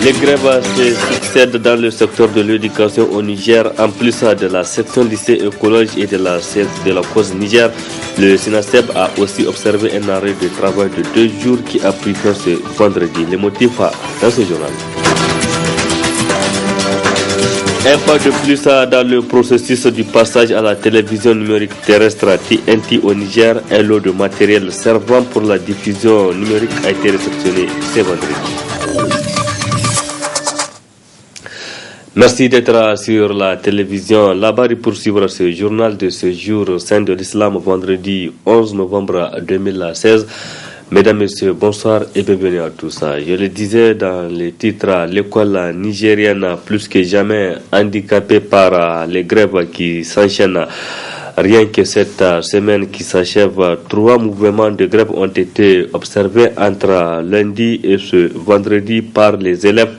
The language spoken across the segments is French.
Les grèves se succèdent dans le secteur de l'éducation au Niger. En plus de la section lycée écologie et de la cause Niger, le SINASEB a aussi observé un arrêt de travail de 2 jours qui a pris fin ce vendredi. Les motifs dans ce journal. Un pas de plus dans le processus du passage à la télévision numérique terrestre TNT au Niger. Un lot de matériel servant pour la diffusion numérique a été réceptionné ce vendredi. Merci d'être sur la télévision. Là-bas, pour suivre ce journal de ce jour saint de l'islam, vendredi 11 novembre 2016. Mesdames, Messieurs, bonsoir et bienvenue à tous. Je le disais dans les titres, l'école nigérienne plus que jamais handicapée par les grèves qui s'enchaînent. Rien que cette semaine qui s'achève, 3 mouvements de grève ont été observés entre lundi et ce vendredi par les élèves.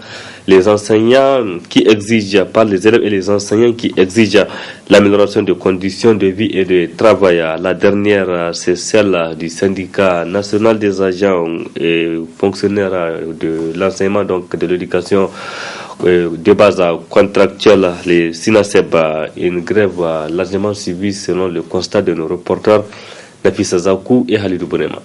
Les enseignants qui exigent, par les élèves et les enseignants qui exigent l'amélioration des conditions de vie et de travail. La dernière, c'est celle du syndicat national des agents et fonctionnaires de l'enseignement, donc de l'éducation de base contractuelle, les SINASEB, une grève largement suivie selon le constat de nos reporters Nafisa Zakou et Halidou Bourema.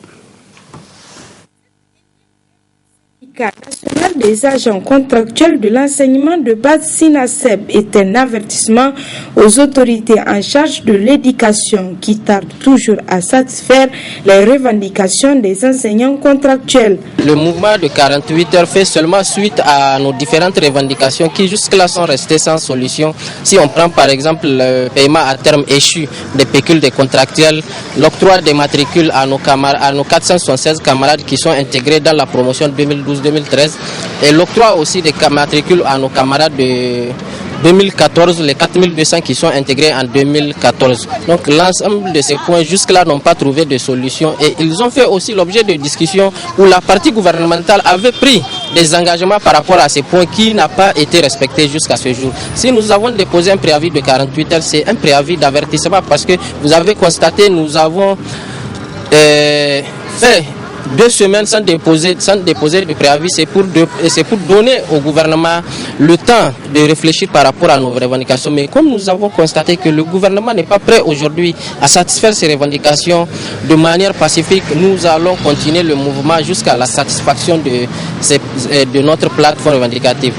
National des agents contractuels de l'enseignement de base SINASEB est un avertissement aux autorités en charge de l'éducation qui tardent toujours à satisfaire les revendications des enseignants contractuels. Le mouvement de 48 heures fait seulement suite à nos différentes revendications qui jusque-là sont restées sans solution. Si on prend par exemple le paiement à terme échu des pécules des contractuels, l'octroi des matricules à nos 476 camarades qui sont intégrés dans la promotion 2012-2013 et l'octroi aussi des matricules à nos camarades de 2014, les 4200 qui sont intégrés en 2014. Donc l'ensemble de ces points jusque-là n'ont pas trouvé de solution et ils ont fait aussi l'objet de discussions où la partie gouvernementale avait pris des engagements par rapport à ces points qui n'ont pas été respectés jusqu'à ce jour. Si nous avons déposé un préavis de 48 heures, c'est un préavis d'avertissement parce que vous avez constaté, nous avons fait 2 semaines sans déposer de préavis, c'est pour donner au gouvernement le temps de réfléchir par rapport à nos revendications. Mais comme nous avons constaté que le gouvernement n'est pas prêt aujourd'hui à satisfaire ces revendications de manière pacifique, nous allons continuer le mouvement jusqu'à la satisfaction de notre plateforme revendicative.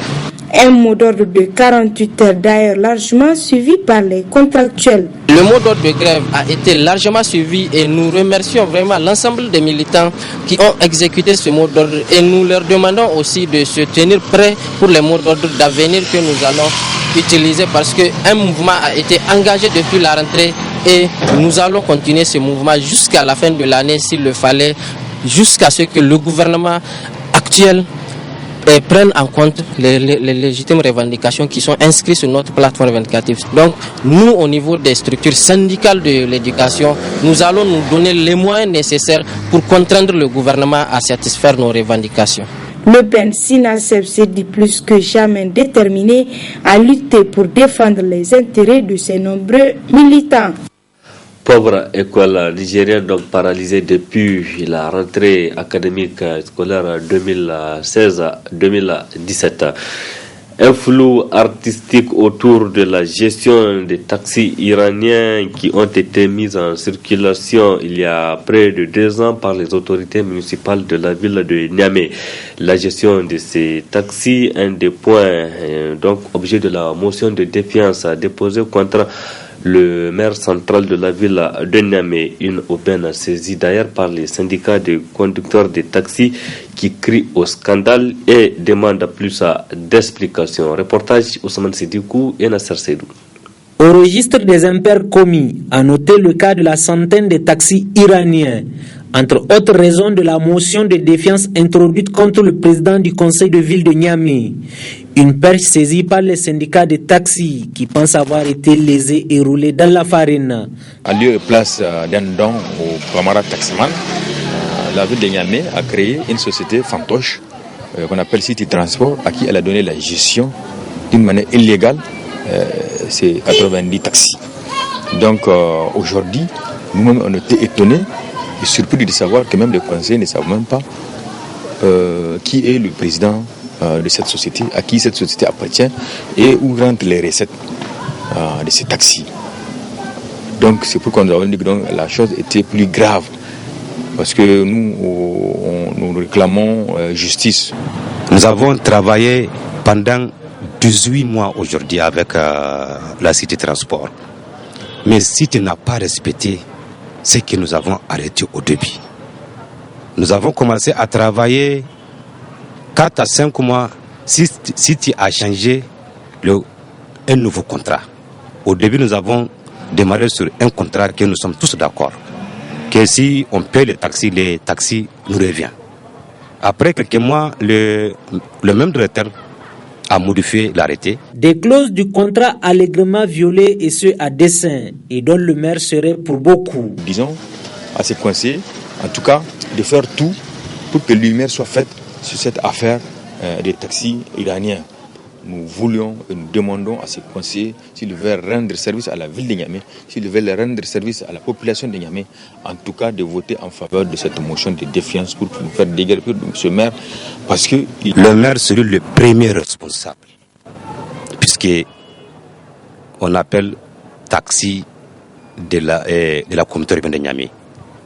Un mot d'ordre de 48 heures d'ailleurs largement suivi par les contractuels. Le mot d'ordre de grève a été largement suivi et nous remercions vraiment l'ensemble des militants qui ont exécuté ce mot d'ordre et nous leur demandons aussi de se tenir prêts pour les mots d'ordre d'avenir que nous allons utiliser parce qu'un mouvement a été engagé depuis la rentrée et nous allons continuer ce mouvement jusqu'à la fin de l'année s'il le fallait, jusqu'à ce que le gouvernement actuel prennent en compte les légitimes revendications qui sont inscrites sur notre plateforme revendicative. Donc, nous, au niveau des structures syndicales de l'éducation, nous allons nous donner les moyens nécessaires pour contraindre le gouvernement à satisfaire nos revendications. Le PEN SINASEB s'est dit plus que jamais déterminé à lutter pour défendre les intérêts de ses nombreux militants. Pauvre école nigérienne, donc paralysée depuis la rentrée académique scolaire 2016-2017. Un flou artistique autour de la gestion des taxis iraniens qui ont été mis en circulation il y a près de 2 ans par les autorités municipales de la ville de Niamey. La gestion de ces taxis, un des points donc objet de la motion de défiance déposée contre le maire central de la ville de Niamey, une aubaine saisie d'ailleurs par les syndicats de conducteurs de taxis qui crient au scandale et demandent plus d'explications. Reportage Ousmane Sidikou et Nasser Seydou. Au registre des impairs commis, à noter le cas de la centaine de taxis iraniens, entre autres raisons de la motion de défiance introduite contre le président du conseil de ville de Niamey. Une perche saisie par les syndicats de taxis qui pensent avoir été lésés et roulés dans la farine. En lieu et place d'un don au camarade taximan, la ville de Niamey a créé une société fantoche qu'on appelle City Transport, à qui elle a donné la gestion d'une manière illégale. C'est 90 taxis. Donc aujourd'hui, nous-mêmes on était étonnés et surpris de savoir que même les conseillers ne savent même pas qui est le président de cette société, à qui cette société appartient et où rentrent les recettes de ces taxis. Donc c'est pourquoi nous avons dit que la chose était plus grave, parce que nous réclamons justice. Nous avons travaillé pendant 18 mois aujourd'hui avec la Cité Transport. Mais si tu n'as pas respecté ce que nous avons arrêté au début, nous avons commencé à travailler 4 à 5 mois si tu as changé un nouveau contrat. Au début, nous avons démarré sur un contrat que nous sommes tous d'accord. Que si on paie les taxis nous reviennent. Après quelques mois, le même directeur a modifié l'arrêté. Des clauses du contrat allègrement violées et ce à dessein et dont le maire serait pour beaucoup. Disons à ces coincés, en tout cas, de faire tout pour que lumière soit faite sur cette affaire des taxis iraniens. Nous voulions et nous demandons à ces conseillers s'ils veulent rendre service à la ville de Niamey, s'ils veulent rendre service à la population de Niamey, en tout cas de voter en faveur de cette motion de défiance pour nous faire dégager ce maire, parce que le maire serait le premier responsable, puisque on appelle taxi de la communauté urbaine de Niamey.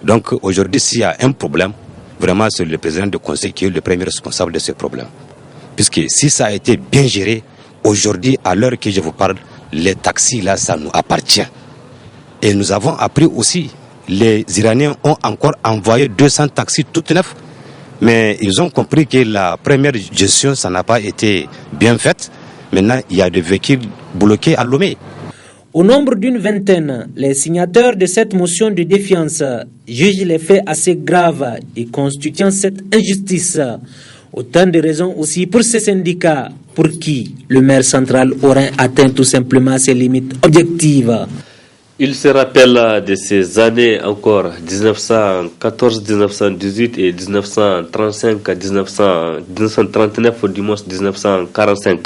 Donc aujourd'hui, s'il y a un problème, vraiment c'est le président du conseil qui est le premier responsable de ce problème. Puisque si ça a été bien géré, aujourd'hui, à l'heure que je vous parle, les taxis, là, ça nous appartient. Et nous avons appris aussi, les Iraniens ont encore envoyé 200 taxis tout neufs, mais ils ont compris que la première gestion, ça n'a pas été bien faite. Maintenant, il y a des véhicules bloqués à Lomé. Au nombre d'une vingtaine, les signataires de cette motion de défiance jugent les faits assez graves et constituant cette injustice. Autant de raisons aussi pour ces syndicats pour qui le maire central aurait atteint tout simplement ses limites objectives. Il se rappelle de ces années encore 1914, 1918 et 1935 à 1939 ou du moins 1945.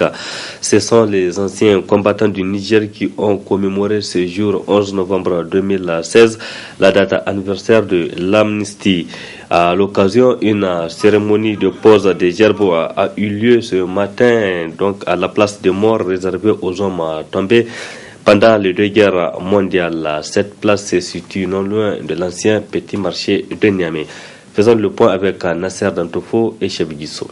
Ce sont les anciens combattants du Niger qui ont commémoré ce jour 11 novembre 2016, la date anniversaire de l'amnistie. À l'occasion, une cérémonie de pose des gerbes a eu lieu ce matin, donc à la place des morts réservée aux hommes tombés pendant les 2 guerres mondiales. Cette place se situe non loin de l'ancien petit marché de Niamey. Faisons le point avec Nasser Dantofo et Chebigisso.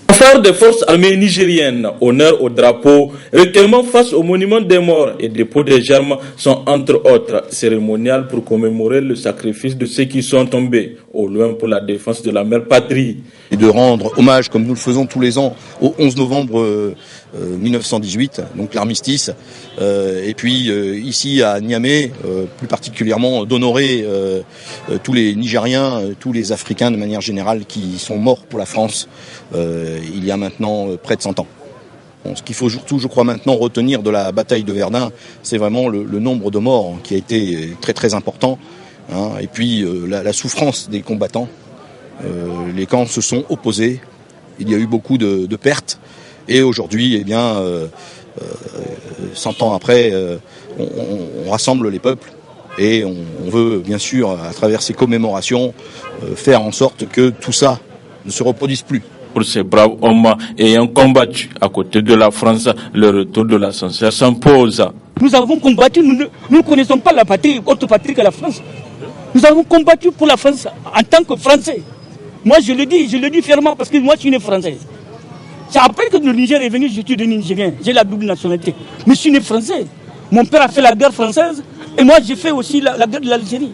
Affaire des forces armées nigériennes, honneur au drapeau, recueillement face au monument des morts et dépôt des germes sont entre autres cérémoniales pour commémorer le sacrifice de ceux qui sont tombés au loin pour la défense de la mère patrie. Et de rendre hommage, comme nous le faisons tous les ans, au 11 novembre 1918, donc l'armistice, et puis ici à Niamey, plus particulièrement d'honorer tous les Nigériens, tous les Africains de manière générale qui sont morts pour la France il y a maintenant près de 100 ans. Bon, ce qu'il faut surtout, je crois, maintenant retenir de la bataille de Verdun, c'est vraiment le nombre de morts qui a été très très important, hein, et puis la souffrance des combattants. Les camps se sont opposés, il y a eu beaucoup de pertes, et aujourd'hui, eh bien, 100 ans après, on rassemble les peuples, et on veut, bien sûr, à travers ces commémorations, faire en sorte que tout ça ne se reproduise plus. Pour ces braves hommes ayant combattu à côté de la France, le retour de l'ascenseur s'impose. Nous avons combattu, nous ne connaissons pas la patrie, autre patrie que la France. Nous avons combattu pour la France en tant que Français. Moi je le dis fièrement parce que moi je suis né Français. C'est après que le Niger est venu, je suis devenu Nigérien, j'ai la double nationalité. Mais je suis né Français. Mon père a fait la guerre française et moi j'ai fait aussi la guerre de l'Algérie.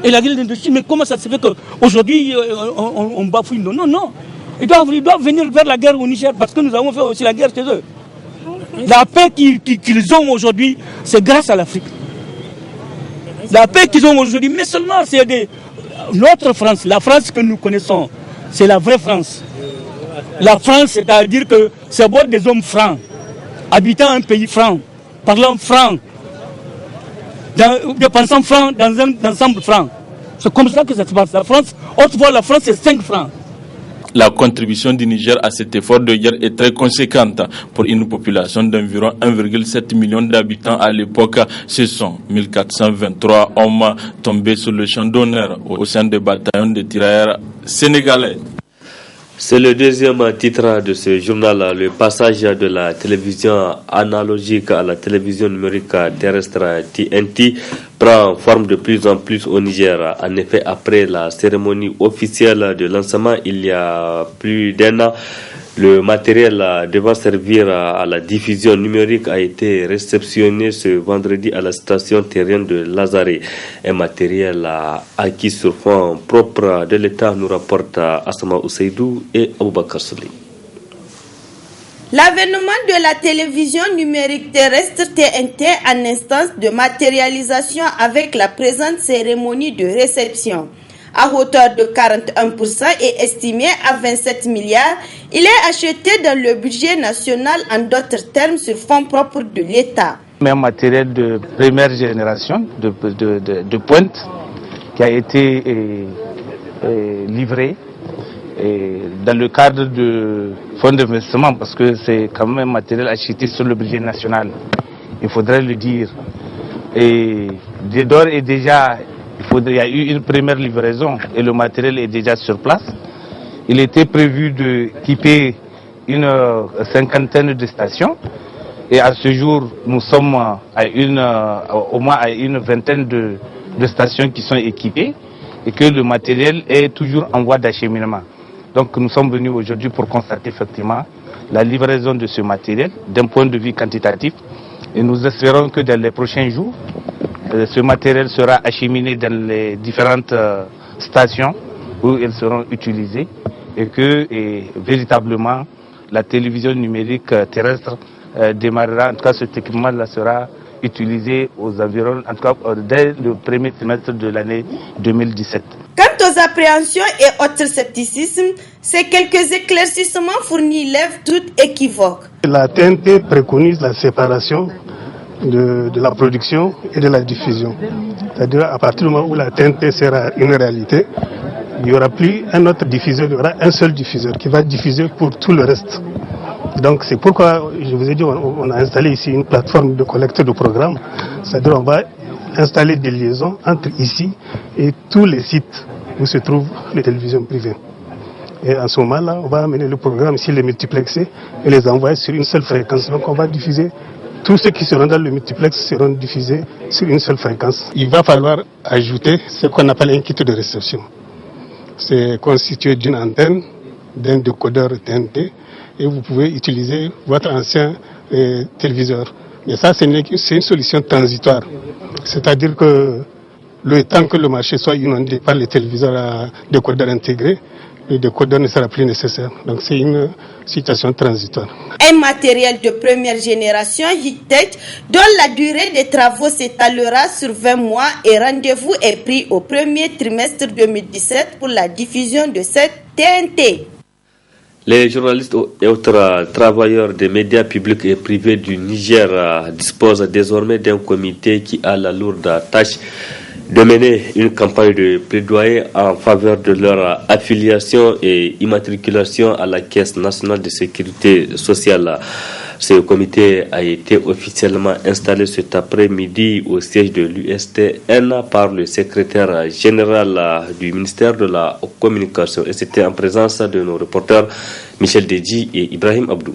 Et la guerre de l'Indochine, mais comment ça se fait qu'aujourd'hui on bafouille? Non. Ils doivent venir faire la guerre au Niger parce que nous avons fait aussi la guerre chez eux. La paix qu'ils ont aujourd'hui, c'est grâce à l'Afrique. La paix qu'ils ont aujourd'hui, mais seulement c'est notre France, la France que nous connaissons, c'est la vraie France. La France, c'est-à-dire que c'est bon des hommes francs, habitant un pays franc, parlant franc, dépensant franc dans un ensemble franc. C'est comme ça que ça se passe. La France, autrefois la France, c'est 5 francs. La contribution du Niger à cet effort de guerre est très conséquente. Pour une population d'environ 1,7 million d'habitants à l'époque, ce sont 1423 hommes tombés sur le champ d'honneur au sein des bataillons de tirailleurs sénégalais. C'est le deuxième titre de ce journal. Le passage de la télévision analogique à la télévision numérique terrestre TNT prend forme de plus en plus au Niger. En effet, après la cérémonie officielle de lancement il y a plus d'un an, le matériel devant servir à la diffusion numérique a été réceptionné ce vendredi à la station terrienne de Lazare. Un matériel acquis sur fonds propres de l'État, nous rapporte Asma Ousseidou et Aboubakar Souli. L'avènement de la télévision numérique terrestre TNT en instance de matérialisation avec la présente cérémonie de réception à hauteur de 41% et estimé à 27 milliards, il est acheté dans le budget national, en d'autres termes sur fonds propres de l'État. Un matériel de première génération, de pointe, qui a été livré dans le cadre de fonds d'investissement, parce que c'est quand même un matériel acheté sur le budget national, il faudrait le dire. Et d'ores et déjà, il y a eu une première livraison et le matériel est déjà sur place. Il était prévu d'équiper une cinquantaine de stations et à ce jour, nous sommes au moins à une vingtaine de stations qui sont équipées et que le matériel est toujours en voie d'acheminement. Donc nous sommes venus aujourd'hui pour constater effectivement la livraison de ce matériel d'un point de vue quantitatif et nous espérons que dans les prochains jours, ce matériel sera acheminé dans les différentes stations où elles seront utilisées et que véritablement la télévision numérique terrestre démarrera, en tout cas cet équipement-là sera utilisé aux environs, en tout cas dès le premier trimestre de l'année 2017. Quant aux appréhensions et autres scepticismes, ces quelques éclaircissements fournis lèvent tout équivoque. La TNT préconise la séparation de la production et de la diffusion. C'est-à-dire à partir du moment où la TNT sera une réalité, il n'y aura plus un autre diffuseur, il y aura un seul diffuseur qui va diffuser pour tout le reste. Donc c'est pourquoi, je vous ai dit, on a installé ici une plateforme de collecte de programmes. C'est-à-dire on va installer des liaisons entre ici et tous les sites où se trouvent les télévisions privées. Et en ce moment-là, on va amener le programme ici, les multiplexer et les envoyer sur une seule fréquence. Donc on va diffuser. Tous ceux qui seront dans le multiplex seront diffusés sur une seule fréquence. Il va falloir ajouter ce qu'on appelle un kit de réception. C'est constitué d'une antenne, d'un décodeur TNT et vous pouvez utiliser votre ancien téléviseur. Mais ça, c'est une solution transitoire. C'est-à-dire que le temps que le marché soit inondé par les téléviseurs à décodeur intégré, le décodeur ne sera plus nécessaire. Donc c'est une situation transitoire. Un matériel de première génération high-tech dont la durée des travaux s'étalera sur 20 mois et rendez-vous est pris au premier trimestre 2017 pour la diffusion de cette TNT. Les journalistes et autres travailleurs des médias publics et privés du Niger disposent désormais d'un comité qui a la lourde tâche de mener une campagne de plaidoyer en faveur de leur affiliation et immatriculation à la Caisse nationale de sécurité sociale. Ce comité a été officiellement installé cet après-midi au siège de l'USTN par le secrétaire général du ministère de la Communication. Et c'était en présence de nos reporters Michel Deji et Ibrahim Abdou.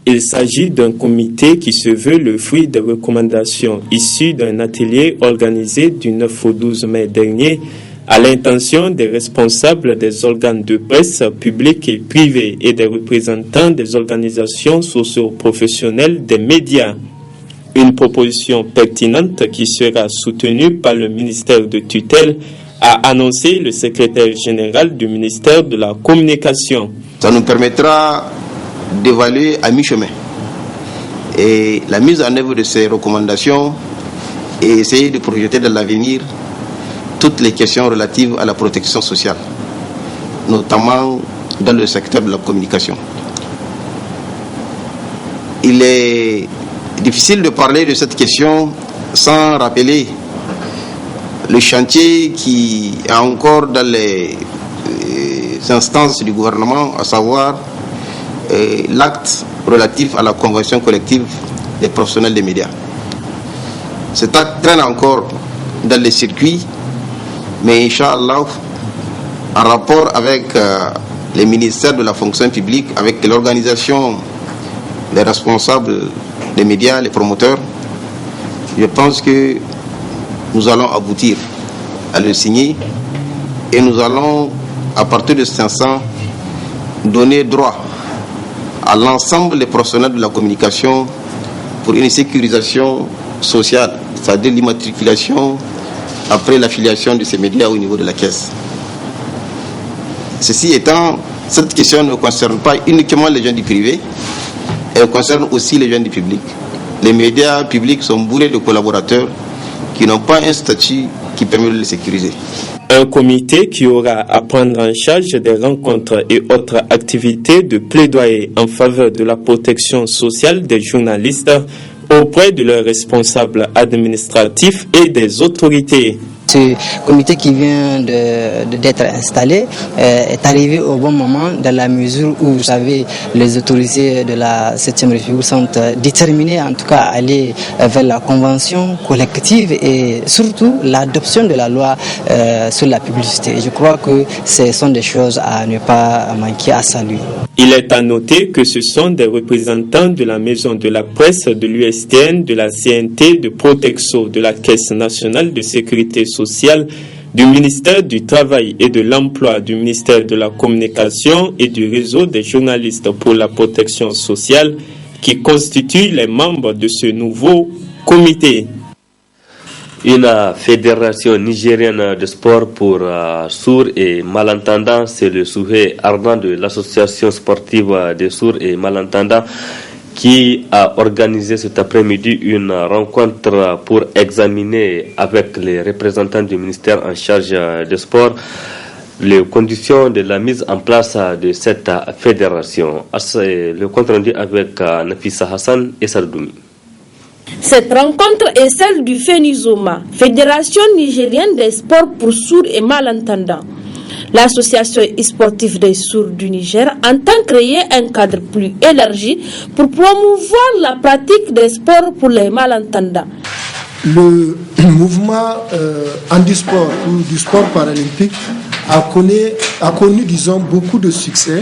Il s'agit d'un comité qui se veut le fruit des recommandations issues d'un atelier organisé du 9 au 12 mai dernier à l'intention des responsables des organes de presse publics et privés et des représentants des organisations socio-professionnelles des médias. Une proposition pertinente qui sera soutenue par le ministère de tutelle, a annoncé le secrétaire général du ministère de la Communication. Ça nous permettra d'évaluer à mi-chemin et la mise en œuvre de ces recommandations et essayer de projeter dans l'avenir toutes les questions relatives à la protection sociale, notamment dans le secteur de la communication. Il est difficile de parler de cette question sans rappeler le chantier qui est encore dans les instances du gouvernement, à savoir l'acte relatif à la convention collective des professionnels des médias. Cet acte traîne encore dans les circuits, mais Inch'Allah, en rapport avec les ministères de la fonction publique, avec l'organisation des responsables des médias, les promoteurs, je pense que nous allons aboutir à le signer et nous allons, à partir de cet instant, donner droit à l'ensemble des professionnels de la communication pour une sécurisation sociale, c'est-à-dire l'immatriculation après l'affiliation de ces médias au niveau de la caisse. Ceci étant, cette question ne concerne pas uniquement les gens du privé, elle concerne aussi les gens du public. Les médias publics sont bourrés de collaborateurs qui n'ont pas un statut qui permet de les sécuriser. Un comité qui aura à prendre en charge des rencontres et autres activités de plaidoyer en faveur de la protection sociale des journalistes auprès de leurs responsables administratifs et des autorités. Ce comité qui vient d'être installé est arrivé au bon moment dans la mesure où, vous savez, les autorités de la 7e République sont déterminées en tout cas à aller vers la convention collective et surtout l'adoption de la loi sur la publicité. Je crois que ce sont des choses à ne pas manquer, à saluer. Il est à noter que ce sont des représentants de la Maison de la Presse, de l'USTN, de la CNT, de Protexo, de la Caisse nationale de sécurité sociale, du ministère du Travail et de l'Emploi, du ministère de la Communication et du réseau des journalistes pour la protection sociale qui constituent les membres de ce nouveau comité. Une fédération nigérienne de sport pour sourds et malentendants, c'est le souhait ardent de l'association sportive des sourds et malentendants qui a organisé cet après-midi une rencontre pour examiner avec les représentants du ministère en charge des sports les conditions de la mise en place de cette fédération. Le compte rendu avec Nafisa Hassan et Sardoumi. Cette rencontre est celle du FENIZOMA, Fédération nigérienne des sports pour sourds et malentendants. L'association sportive des sourds du Niger entend créer un cadre plus élargi pour promouvoir la pratique des sports pour les malentendants. Le mouvement handisport ou du sport paralympique a connu, disons, beaucoup de succès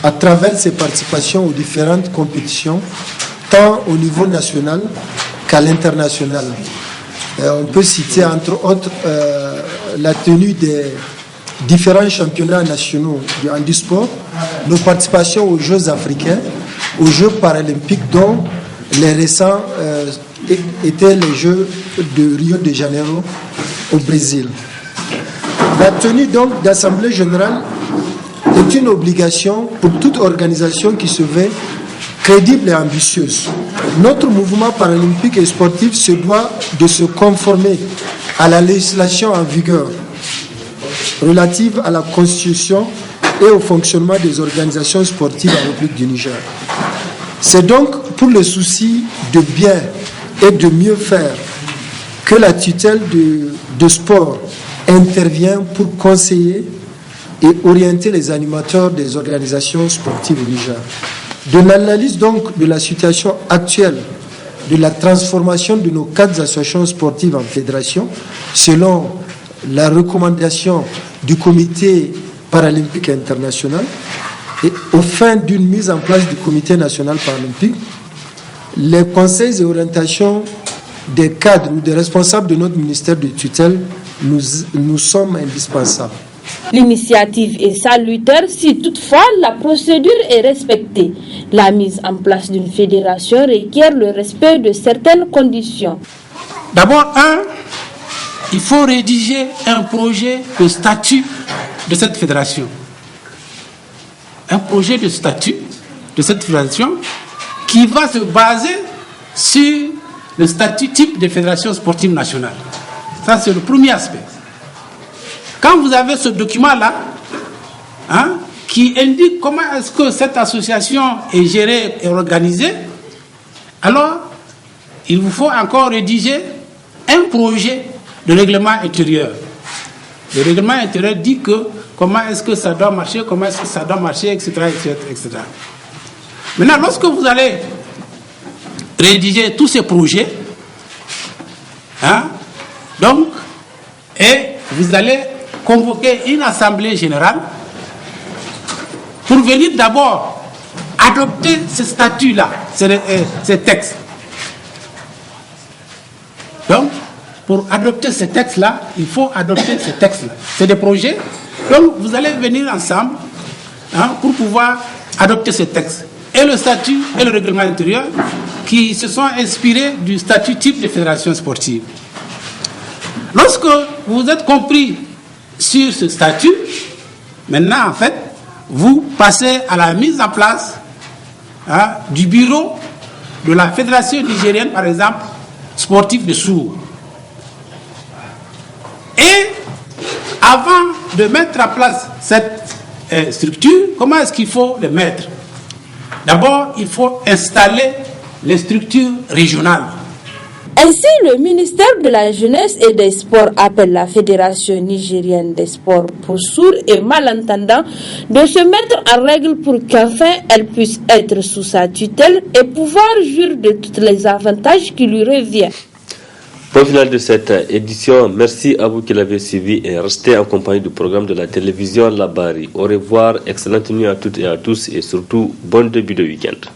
à travers ses participations aux différentes compétitions, tant au niveau national qu'à l'international. On peut citer entre autres la tenue des différents championnats nationaux du handisport, nos participations aux Jeux africains, aux Jeux paralympiques, dont les récents étaient les Jeux de Rio de Janeiro au Brésil. La tenue donc d'Assemblée générale est une obligation pour toute organisation qui se veut crédible et ambitieuse. Notre mouvement paralympique et sportif se doit de se conformer à la législation en vigueur relative à la Constitution et au fonctionnement des organisations sportives en République du Niger. C'est donc pour le souci de bien et de mieux faire que la tutelle de sport intervient pour conseiller et orienter les animateurs des organisations sportives au Niger. De l'analyse donc de la situation actuelle de la transformation de nos 4 associations sportives en fédération, selon la recommandation du Comité paralympique international, et au fin d'une mise en place du Comité national paralympique, les conseils et orientations des cadres ou des responsables de notre ministère de tutelle nous sommes indispensables. L'initiative est salutaire si toutefois la procédure est respectée. La mise en place d'une fédération requiert le respect de certaines conditions. D'abord, il faut rédiger un projet de statut de cette fédération. Un projet de statut de cette fédération qui va se baser sur le statut type des fédérations sportives nationales. Ça, c'est le premier aspect. Quand vous avez ce document-là, qui indique comment est-ce que cette association est gérée et organisée, alors il vous faut encore rédiger un projet de règlement intérieur. Le règlement intérieur dit que comment est-ce que ça doit marcher, comment est-ce que ça doit marcher, etc., etc., etc. Maintenant, lorsque vous allez rédiger tous ces projets, donc, et vous allez convoquer une assemblée générale pour venir d'abord adopter ce statut-là, ces textes. Donc, pour adopter ces textes-là, il faut adopter ces textes-là. C'est des projets. Donc, vous allez venir ensemble pour pouvoir adopter ces textes. Et le statut et le règlement intérieur qui se sont inspirés du statut type de fédération sportive. Lorsque vous êtes compris sur ce statut, maintenant, en fait, vous passez à la mise en place du bureau de la fédération nigérienne, par exemple, sportive de sourds. Et avant de mettre en place cette structure, comment est-ce qu'il faut le mettre? D'abord, il faut installer les structures régionales. Ainsi, le ministère de la Jeunesse et des Sports appelle la Fédération nigérienne des sports pour sourds et malentendants de se mettre en règle pour qu'enfin elle puisse être sous sa tutelle et pouvoir jouir de tous les avantages qui lui reviennent. Au final de cette édition, merci à vous qui l'avez suivi et restez en compagnie du programme de la télévision Labari. Au revoir, excellente nuit à toutes et à tous et surtout bon début de week-end.